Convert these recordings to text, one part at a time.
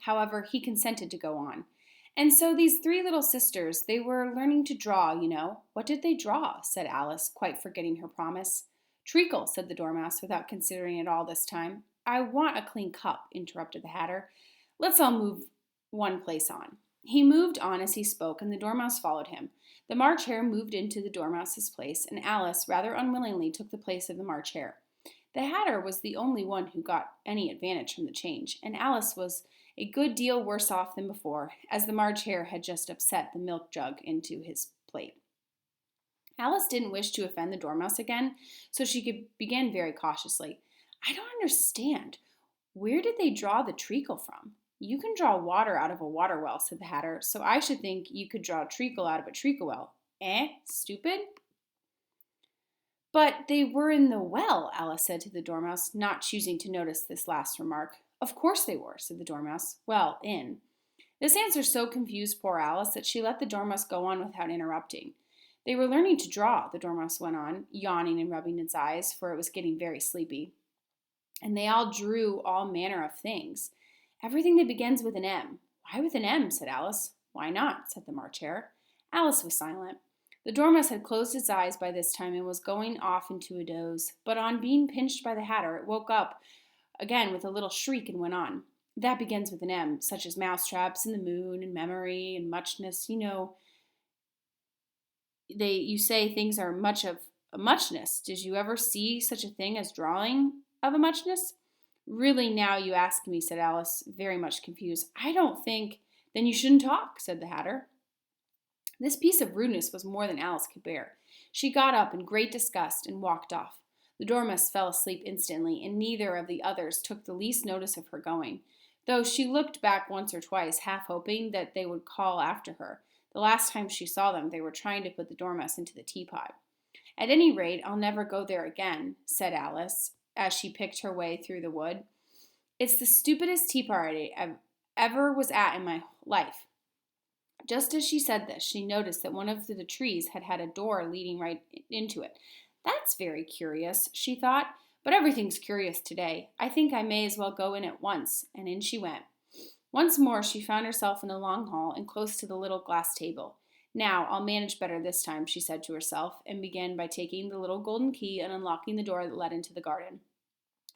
However, he consented to go on. And so these three little sisters, they were learning to draw, you know. What did they draw? Said Alice, quite forgetting her promise. Treacle, said the Dormouse, without considering it all this time. I want a clean cup, interrupted the Hatter. Let's all move one place on. He moved on as he spoke, and the Dormouse followed him. The March Hare moved into the Dormouse's place, and Alice, rather unwillingly, took the place of the March Hare. The Hatter was the only one who got any advantage from the change, and Alice was a good deal worse off than before, as the March Hare had just upset the milk jug into his plate. Alice didn't wish to offend the Dormouse again, so she began very cautiously. I don't understand. Where did they draw the treacle from? You can draw water out of a water well, said the Hatter, so I should think you could draw treacle out of a treacle well. Stupid? But they were in the well, Alice said to the Dormouse, not choosing to notice this last remark. Of course they were, said the Dormouse. Well, in. This answer so confused poor Alice that she let the Dormouse go on without interrupting. They were learning to draw, the Dormouse went on, yawning and rubbing its eyes, for it was getting very sleepy. And they all drew all manner of things. Everything that begins with an M. Why with an M? Said Alice. Why not? Said the March Hare. Alice was silent. The Dormouse had closed its eyes by this time and was going off into a doze, but on being pinched by the Hatter, it woke up again with a little shriek and went on. That begins with an M, such as mousetraps and the moon and memory and muchness. You know, you say things are much of a muchness. Did you ever see such a thing as drawing of a muchness? Really, now you ask me, said Alice, very much confused. I don't think. Then you shouldn't talk, said the Hatter. This piece of rudeness was more than Alice could bear. She got up in great disgust and walked off. The Dormouse fell asleep instantly, and neither of the others took the least notice of her going, though she looked back once or twice, half hoping that they would call after her. The last time she saw them, they were trying to put the Dormouse into the teapot. At any rate, I'll never go there again, said Alice, as she picked her way through the wood. It's the stupidest tea party I ever was at in my life. Just as she said this, she noticed that one of the trees had a door leading right into it. That's very curious, she thought, but everything's curious today. I think I may as well go in at once, and in she went. Once more she found herself in a long hall and close to the little glass table. Now, I'll manage better this time, she said to herself, and began by taking the little golden key and unlocking the door that led into the garden.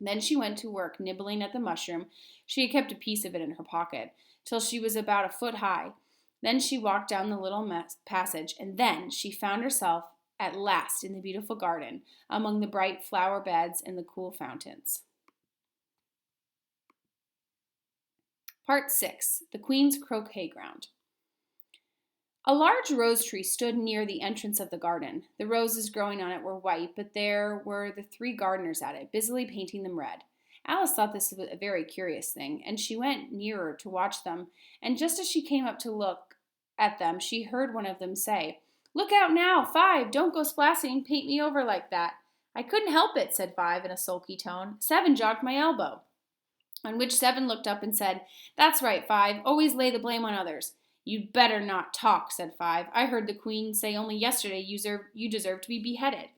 Then she went to work nibbling at the mushroom. She had kept a piece of it in her pocket, till she was about a foot high. Then she walked down the little passage, and then she found herself at last in the beautiful garden, among the bright flower beds and the cool fountains. Part 6. The Queen's Croquet Ground. A large rose tree stood near the entrance of the garden. The roses growing on it were white, but there were the three gardeners at it, busily painting them red. Alice thought this was a very curious thing, and she went nearer to watch them, and just as she came up to look at them, she heard one of them say, Look out now, Five, don't go splashing and paint me over like that. I couldn't help it, said Five in a sulky tone. Seven jogged my elbow. On which Seven looked up and said, That's right, Five, always lay the blame on others. You'd better not talk, said Five. I heard the Queen say only yesterday you deserve to be beheaded.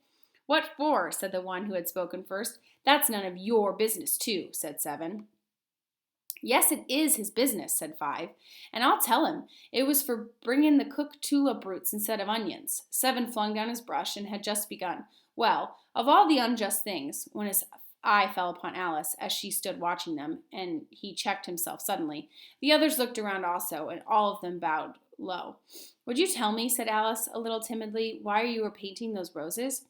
What for? Said the one who had spoken first. That's none of your business, too, said Seven. Yes, it is his business, said Five, and I'll tell him. It was for bringing the cooked tulip roots instead of onions. Seven flung down his brush and had just begun. Well, of all the unjust things, when his eye fell upon Alice as she stood watching them, and he checked himself suddenly, the others looked around also, and all of them bowed low. Would you tell me, said Alice, a little timidly, why you were painting those roses?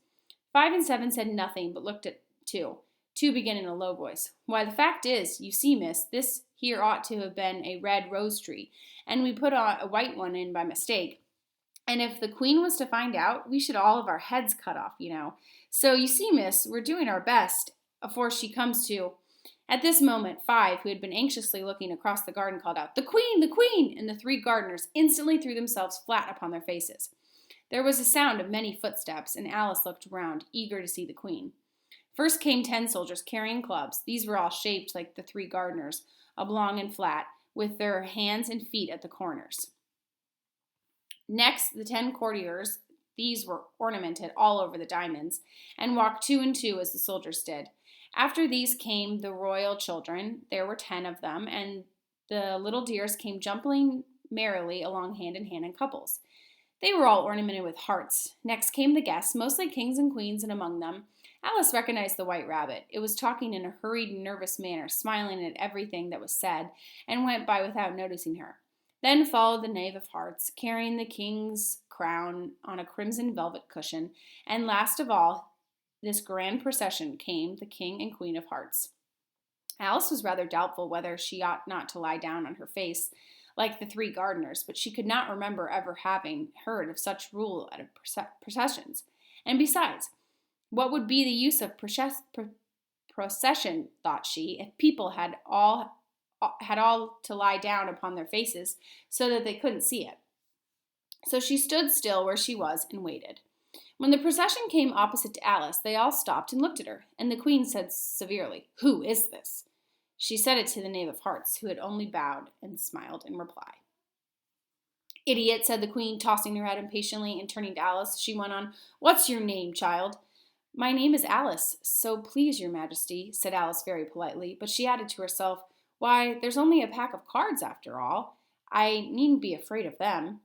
Five and Seven said nothing, but looked at Two. Two began in a low voice. Why, the fact is, you see, miss, this here ought to have been a red rose tree, and we put a white one in by mistake. And if the Queen was to find out, we should all have our heads cut off, you know. So, you see, miss, we're doing our best afore she comes to. At this moment, Five, who had been anxiously looking across the garden, called out, The Queen! The Queen! And the three gardeners instantly threw themselves flat upon their faces. There was a sound of many footsteps, and Alice looked round, eager to see the Queen. First came 10 soldiers carrying clubs. These were all shaped like the three gardeners, oblong and flat, with their hands and feet at the corners. Next, the 10 courtiers. These were ornamented all over the diamonds, and walked 2 and 2 as the soldiers did. After these came the royal children. There were 10 of them, and The little deers came jumping merrily along hand in hand in couples. They were all ornamented with hearts. Next came the guests, mostly kings and queens, and among them, Alice recognized the white rabbit. It was talking in a hurried, nervous manner, smiling at everything that was said, and went by without noticing her. Then followed the Knave of Hearts, carrying the king's crown on a crimson velvet cushion, and last of all, this grand procession came the King and Queen of Hearts. Alice was rather doubtful whether she ought not to lie down on her face like the three gardeners, but she could not remember ever having heard of such rule at processions. And besides, what would be the use of procession, thought she, if people had all to lie down upon their faces so that they couldn't see it? So she stood still where she was and waited. When the procession came opposite to Alice, they all stopped and looked at her, and the queen said severely, "Who is this?" She said it to the Knave of Hearts, who had only bowed and smiled in reply. "Idiot," said the queen, tossing her head impatiently, and turning to Alice, she went on, "What's your name, child?" "My name is Alice, so please your majesty," said Alice very politely, but she added to herself, "Why, there's only a pack of cards after all. I needn't be afraid of them."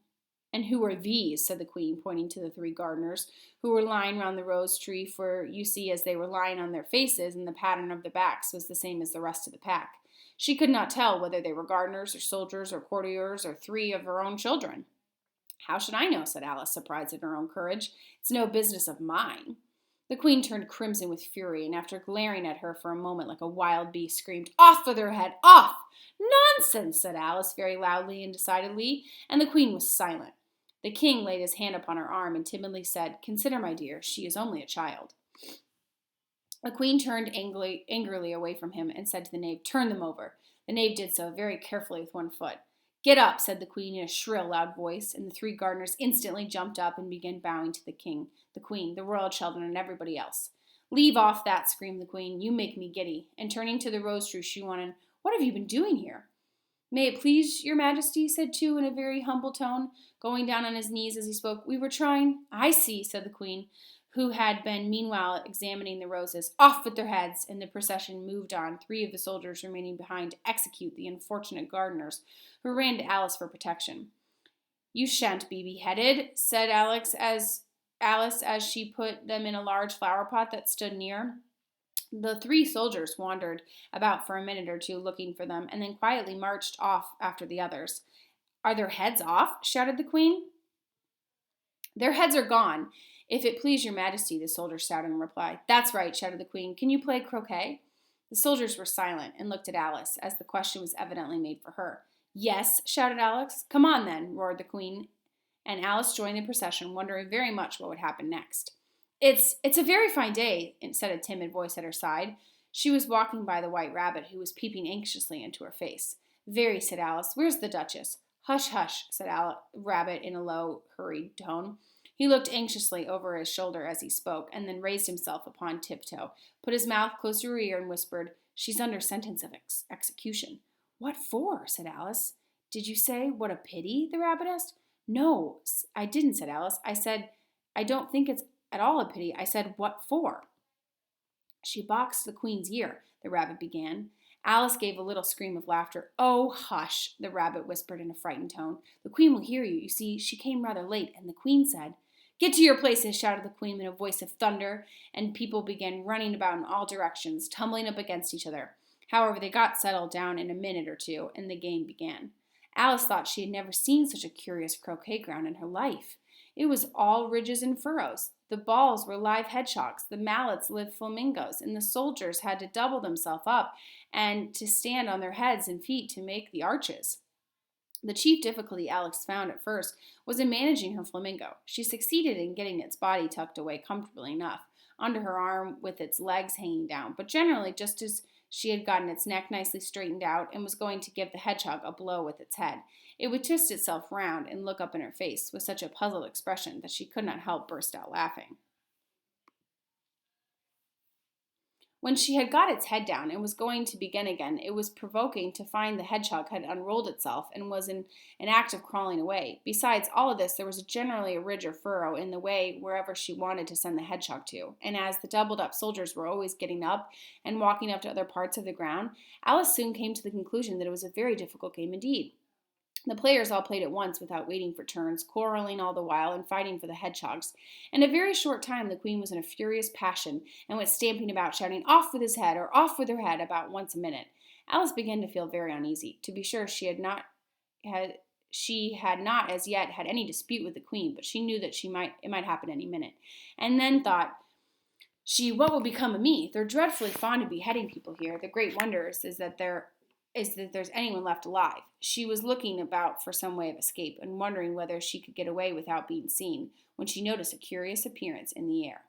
"And who are these?" said the queen, pointing to the three gardeners, who were lying round the rose tree, for you see, as they were lying on their faces, and the pattern of their backs was the same as the rest of the pack. She could not tell whether they were gardeners, or soldiers, or courtiers, or three of her own children. "How should I know?" said Alice, surprised at her own courage. "It's no business of mine." The queen turned crimson with fury, and after glaring at her for a moment like a wild beast, screamed, "Off with her head! Off!" "Nonsense!" said Alice, very loudly and decidedly, and the queen was silent. The king laid his hand upon her arm and timidly said, "Consider, my dear, she is only a child." The queen turned angrily away from him and said to the knave, "Turn them over." The knave did so, very carefully with one foot. "Get up," said the queen in a shrill, loud voice, and the three gardeners instantly jumped up and began bowing to the king, the queen, the royal children, and everybody else. "Leave off that," screamed the queen. "You make me giddy." And turning to the rose tree, she went on, "What have you been doing here?" "May it please your majesty," said Two in a very humble tone, going down on his knees as he spoke, "we were trying—" "I see," said the queen, who had been meanwhile examining the roses. "Off with their heads!" And the procession moved on, three of the soldiers remaining behind to execute the unfortunate gardeners, who ran to Alice for protection. "You shan't be beheaded," said Alice as she put them in a large flower pot that stood near. The three soldiers wandered about for a minute or two looking for them, and then quietly marched off after the others. "Are their heads off?" shouted the queen. "Their heads are gone, if it please your majesty," the soldiers shouted in reply. "That's right," shouted the queen. "Can you play croquet?" The soldiers were silent and looked at Alice, as the question was evidently made for her. "Yes," shouted Alice. "Come on, then," roared the queen, and Alice joined the procession, wondering very much what would happen next. It's a very fine day," said a timid voice at her side. She was walking by the white rabbit, who was peeping anxiously into her face. "Very," said Alice. "Where's the Duchess?" "Hush, hush," said Rabbit in a low, hurried tone. He looked anxiously over his shoulder as he spoke, and then raised himself upon tiptoe, put his mouth close to her ear, and whispered, "She's under sentence of execution." "What for?" said Alice. "Did you say, 'What a pity'?" the rabbit asked. "No, I didn't," said Alice. "I said, I don't think it's at all a pity. I said, 'What for?'" "She boxed the queen's ear," the rabbit began. Alice gave a little scream of laughter. "Oh, hush," the rabbit whispered in a frightened tone. "The queen will hear you. You see, she came rather late, and the queen said—" "Get to your places," shouted the queen in a voice of thunder, and people began running about in all directions, tumbling up against each other. However, they got settled down in a minute or two, and the game began. Alice thought she had never seen such a curious croquet ground in her life. It was all ridges and furrows. The balls were live hedgehogs, the mallets lived flamingos, and the soldiers had to double themselves up and to stand on their heads and feet to make the arches. The chief difficulty Alex found at first was in managing her flamingo. She succeeded in getting its body tucked away comfortably enough under her arm with its legs hanging down, but generally just as she had gotten its neck nicely straightened out and was going to give the hedgehog a blow with its head, it would twist itself round and look up in her face with such a puzzled expression that she could not help burst out laughing. When she had got its head down and was going to begin again, it was provoking to find the hedgehog had unrolled itself and was in an act of crawling away. Besides all of this, there was generally a ridge or furrow in the way wherever she wanted to send the hedgehog to, and as the doubled up soldiers were always getting up and walking up to other parts of the ground, Alice soon came to the conclusion that it was a very difficult game indeed. The players all played at once without waiting for turns, quarreling all the while and fighting for the hedgehogs. In a very short time the queen was in a furious passion and went stamping about, shouting, "Off with his head," or "Off with her head," about once a minute. Alice began to feel very uneasy. To be sure, she had not as yet had any dispute with the queen, but she knew that it might happen any minute. And then thought she, "What will become of me? They're dreadfully fond of beheading people here. The great wonder is that there's anyone left alive." She was looking about for some way of escape and wondering whether she could get away without being seen, when she noticed a curious appearance in the air.